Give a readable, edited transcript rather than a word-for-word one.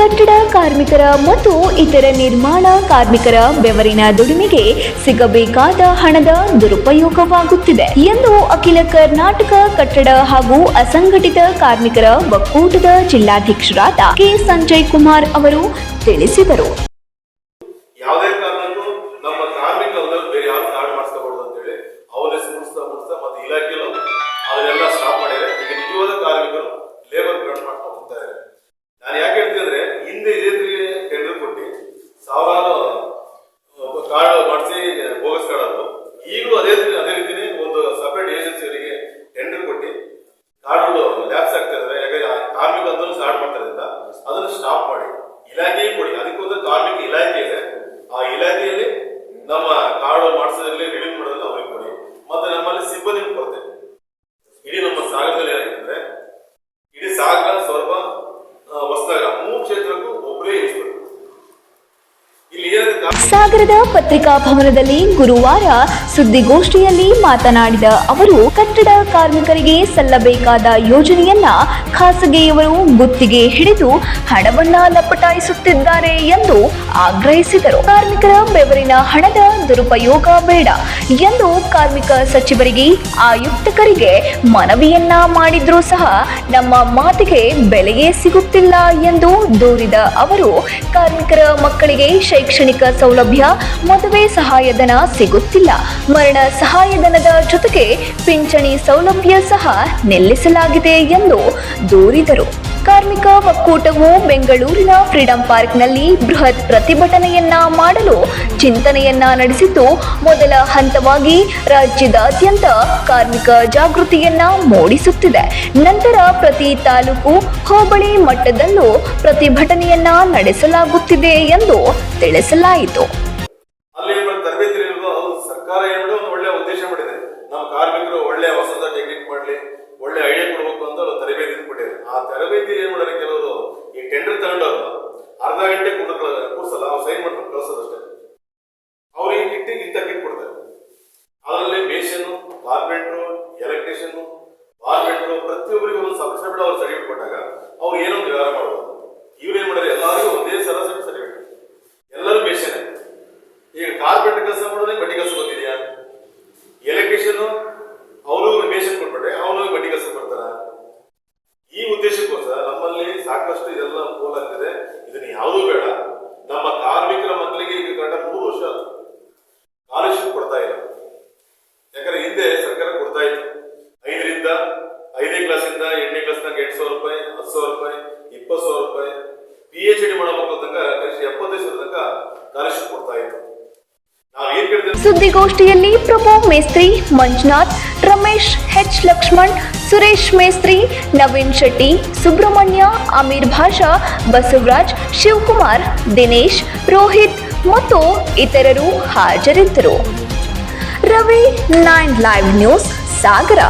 ಕಟ್ಟಡ ಕಾರ್ಮಿಕರ ಮತ್ತು ಇತರ ನಿರ್ಮಾಣ ಕಾರ್ಮಿಕರ ಬೆವರಿನ ದುಡಿಮೆಗೆ ಸಿಗಬೇಕಾದ ಹಣದ ದುರುಪಯೋಗವಾಗುತ್ತಿದೆ ಎಂದು ಅಖಿಲ ಕರ್ನಾಟಕ ಕಟ್ಟಡ ಹಾಗೂ ಅಸಂಘಟಿತ ಕಾರ್ಮಿಕರ ಒಕ್ಕೂಟದ ಜಿಲ್ಲಾಧ್ಯಕ್ಷರಾದ ಕೆ ಸಂಜಯ್ ಕುಮಾರ್ ಅವರು ತಿಳಿಸಿದರು. ಯಾವುದೇ ಕಾರಣಕ್ಕೂ ನಮ್ಮ ಕಾರ್ಮಿಕರನ್ನು ಬೇರೆ ಯಾರು ಕಾರ್ಡ್ ಮಾಡಿಸ್ಕೋಬಹುದು ಅಂತ ಹೇಳಿ ಅವರೇ ಮುಗಿಸ್ತಾ ಮತ್ತೆ ಇಲಾಖೆಯಲ್ಲೂ ಅವರೆಲ್ಲ ಸ್ಟಾಪ್ ಮಾಡಿದ್ದಾರೆ. ಈಗ ನಿಜವಾದ ಕಾರ್ಮಿಕರು ಲೇಬರ್ ಕಾರ್ಡ್ ಮಾಡ್ಕೊಂಡು ಹೋಗ್ತಾ ಇದ್ದಾರೆ. ನಾನು ಯಾಕೆ ಹೇಳ್ತೀನಿ ಅಂದ್ರೆ ಹಿಂದೆ ಇದೇ ಟೆಂಡರ್ ಕೊಟ್ಟು ಸಾವಿರಾರು ಕಾರ್ಡ್ ಮಾಡಿಸಿ ಬೋಗಸ್ ಕಾರ್ಡ್ ಆದ್ರು. ಈಗಲೂ ಅದೇ ರೀತಿನೇ ಒಂದು ಸಪರೇಟ್ ಏಜೆನ್ಸಿಯವರಿಗೆ ಟೆಂಡರ್ ಕೊಟ್ಟು ಕಾರ್ಡ್ಗಳು ಲ್ಯಾಪ್ಸ್ ಆಗ್ತಾ ಇದ್ದಾರೆ. ಯಾಕಂದ್ರೆ ಕಾರ್ಮಿಕ ಅಂದೂ ಸ್ಟಾರ್ಟ್ ಮಾಡ್ತಾ ಇದ್ದ ಅದನ್ನು ಸ್ಟಾಪ್ ಮಾಡಿ ಇಲಾಖೆಗೆ ಕೊಡಿ. ಅದಕ್ಕೊಂದು ಕಾರ್ಮಿಕ ಇಲಾಖೆ ಇದೆ. ಆ ಇಲಾಖೆಯಲ್ಲಿ ನಮ್ಮ ಕಾರ್ಡ್ ಮಾಡಿಸೋದ್ರಲ್ಲಿ ರಿವ್ಯೂ ಮಾಡೋದ್ರಲ್ಲಿ ಅವ್ರಿಗೆ ಕೊಡಿ. ಮತ್ತೆ ನಮ್ಮಲ್ಲಿ ಸಿಬ್ಬಂದಿ ಕೊಡ್ತೇವೆ. ಇಡೀ ನಮ್ಮ ಸಾಗರದಲ್ಲಿ ಏನಾಗಿದ್ರೆ ಇಡೀ ಸಾಗರ ಸ್ವರ್ಪ ಹೊಸದಾಗ 3 ಕ್ಷೇತ್ರಕ್ಕೂ ಒಬ್ಬರೇ ಇರಿಸಬೇಕು. ಸಾಗರದ ಪತ್ರಿಕಾ ಭವನದಲ್ಲಿ ಗುರುವಾರ ಸುದ್ದಿಗೋಷ್ಠಿಯಲ್ಲಿ ಮಾತನಾಡಿದ ಅವರು, ಕಟ್ಟಡ ಕಾರ್ಮಿಕರಿಗೆ ಸಲ್ಲಬೇಕಾದ ಯೋಜನೆಯನ್ನ ಖಾಸಗಿಯವರು ಗುತ್ತಿಗೆ ಹಿಡಿದು ಹಣವನ್ನ ಲಪಟಾಯಿಸುತ್ತಿದ್ದಾರೆ ಎಂದು ಆಗ್ರಹಿಸಿದರು. ಕಾರ್ಮಿಕರ ಬೆವರಿನ ಹಣದ ದುರುಪಯೋಗ ಬೇಡ ಎಂದು ಕಾರ್ಮಿಕ ಸಚಿವರಿಗೆ ಆಯುಕ್ತರಿಗೆ ಮನವಿಯನ್ನ ಮಾಡಿದ್ರೂ ಸಹ ನಮ್ಮ ಮಾತಿಗೆ ಬೆಲೆಯೇ ಸಿಗುತ್ತಿಲ್ಲ ಎಂದು ದೂರಿದ ಅವರು, ಕಾರ್ಮಿಕರ ಮಕ್ಕಳಿಗೆ ಶೈಕ್ಷಣಿಕ ಸೌಲಭ್ಯ, ಮದುವೆ ಸಹಾಯಧನ ಸಿಗುತ್ತಿಲ್ಲ. ಮರಣ ಸಹಾಯಧನದ ಜೊತೆಗೆ ಪಿಂಚಣಿ ಸೌಲಭ್ಯ ಸಹ ನಿಲ್ಲಿಸಲಾಗಿದೆ ಎಂದು ದೂರಿದರು. ಕಾರ್ಮಿಕ ಒಕ್ಕೂಟವು ಬೆಂಗಳೂರಿನ ಫ್ರೀಡಂ ಪಾರ್ಕ್ನಲ್ಲಿ ಬೃಹತ್ ಪ್ರತಿಭಟನೆಯನ್ನ ಮಾಡಲು ಚಿಂತನೆಯನ್ನ ನಡೆಸಿದ್ದು, ಮೊದಲ ಹಂತವಾಗಿ ರಾಜ್ಯದಾದ್ಯಂತ ಕಾರ್ಮಿಕ ಜಾಗೃತಿಯನ್ನ ಮೂಡಿಸುತ್ತಿದೆ. ನಂತರ ಪ್ರತಿ ತಾಲೂಕು, ಹೋಬಳಿ ಮಟ್ಟದಲ್ಲೂ ಪ್ರತಿಭಟನೆಯನ್ನ ನಡೆಸಲಾಗುತ್ತಿದೆ ಎಂದು ತಿಳಿಸಲಾಯಿತು. ಸರ್ಕಾರ ಏನು ಒಳ್ಳೆ ಉದ್ದೇಶ ಮಾಡಿದೆ. ನಮ್ಮ ಕಾರ್ಮಿಕರು ಒಳ್ಳೆ ಹೊಸ ಟೆಕ್ನಿಕ್ ಮಾಡಲಿ, ಒಳ್ಳೆ ಐಡಿಯಾ ಕೊಡಬೇಕು ಅಂತ ತರಬೇತಿ ಕೊಟ್ಟಿದೆ. ಆ ತರಬೇತಿ ಏನ್ ಮಾಡಿದ್ರೆ ಕೆಲವರು ಈ ಟೆಂಡರ್ ತಗೊಂಡವರು ಅರ್ಧ ಗಂಟೆ ಕೂರ್ಸಲ್ಲ, ಅವ್ರು ಸೈನ್ ಮಾಡ್ಕೊಂಡು ಕಳಿಸೋದಷ್ಟೇ. ಅವ್ರಿಗೆ ಇಂಥ ಕಿಟ್ ಕೊಡ್ತಾರೆ. ಅದರಲ್ಲಿ ಮೇಷನು, ಕಾರ್ಪೆಂಟ್ರು, ಎಲೆಕ್ಟ್ರಿಷಿಯನ್, ಬಾರ್ಬೆಂಟ್ರು ಪ್ರತಿಯೊಬ್ಬರಿಗೂ ಒಂದು ಸಬ್ಸಿಡಿ ಅವ್ರು ಸರ್ಟಿಫಿಕೇಟ್ ಕೊಟ್ಟಾಗ ಅವ್ರು ಏನೋ ವ್ಯವಹಾರ ಮಾಡ್ಬೋದು. ಇವ್ರೇನ್ ಮಾಡಿದ್ರೆ ಎಲ್ಲರಿಗೂ ಒಂದೇ ಸಲ ಸರ್ಟಿಫಿಕೇಟ್, ಎಲ್ಲರೂ ಮೇಷನೇ. ಈಗ ಕಾರ್ಪೆಂಟರ್ ಕೆಲಸ ಮಾಡೋದೇ ಬಡ್ಡಿ ಕೆಲಸ ಗೊತ್ತಿದೆಯಾ? ಎಲೆಕ್ಟ್ರಿಷಿಯನ್ ಅವರು ಮೇಷನ್ ಕೊಟ್ಬಿಟ್ರೆ ಅವನು ಬಡ್ಡಿ ಕೆಲಸ ಕೊಡ್ತಾರ. ಈ ಉದ್ದೇಶಕ್ಕೋಸ್ಕರ ನಮ್ಮಲ್ಲಿ ಸಾಕಷ್ಟು ಇದೆಲ್ಲ ಪೋಲಾಗ್ತಿದೆ. ಇದನ್ನ ಯಾವುದೂ ಬೇಡ. ನಮ್ಮ ಕಾರ್ಮಿಕರ ಮಕ್ಕಳಿಗೆ ಈಗ ಕರೆಕ್ಟ್ 3 ವರ್ಷ ಸ್ಕಾಲರ್ಶಿಪ್ ಕೊಡ್ತಾ ಇಲ್ಲ. ಯಾಕಂದ್ರೆ ಹಿಂದೆ ಸರ್ಕಾರ ಕೊಡ್ತಾ ಇತ್ತು 5ನೇ ಕ್ಲಾಸಿಂದ 8ನೇ ಕ್ಲಾಸ್ ತನಕ 8,000 ರೂಪಾಯಿ, 10,000 ರೂಪಾಯಿ, 20,000 ರೂಪಾಯಿ, PhD ಮಾಡೋ ಮಕ್ಕಳ ತನಕ ಕನಿಷ್ಠ 75,000 ತನಕ ಸ್ಕಾಲರ್ಶಿಪ್ ಕೊಡ್ತಾ ಇತ್ತು. ಸುದ್ದಿಗೋಷ್ಠಿಯಲ್ಲಿ ಪ್ರಭು ಮೇಸ್ತ್ರಿ, ಮಂಜುನಾಥ್, ರಮೇಶ್, H. ಲಕ್ಷ್ಮಣ್, ಸುರೇಶ್ ಮೇಸ್ತ್ರಿ, ನವೀನ್ ಶೆಟ್ಟಿ, ಸುಬ್ರಹ್ಮಣ್ಯ, ಅಮೀರ್ ಭಾಷಾ, ಬಸವರಾಜ್, ಶಿವಕುಮಾರ್, ದಿನೇಶ್, ರೋಹಿತ್ ಮತ್ತು ಇತರರು ಹಾಜರಿದ್ದರು. ರವಿ 9 ಲೈವ್ ನ್ಯೂಸ್ ಸಾಗರ.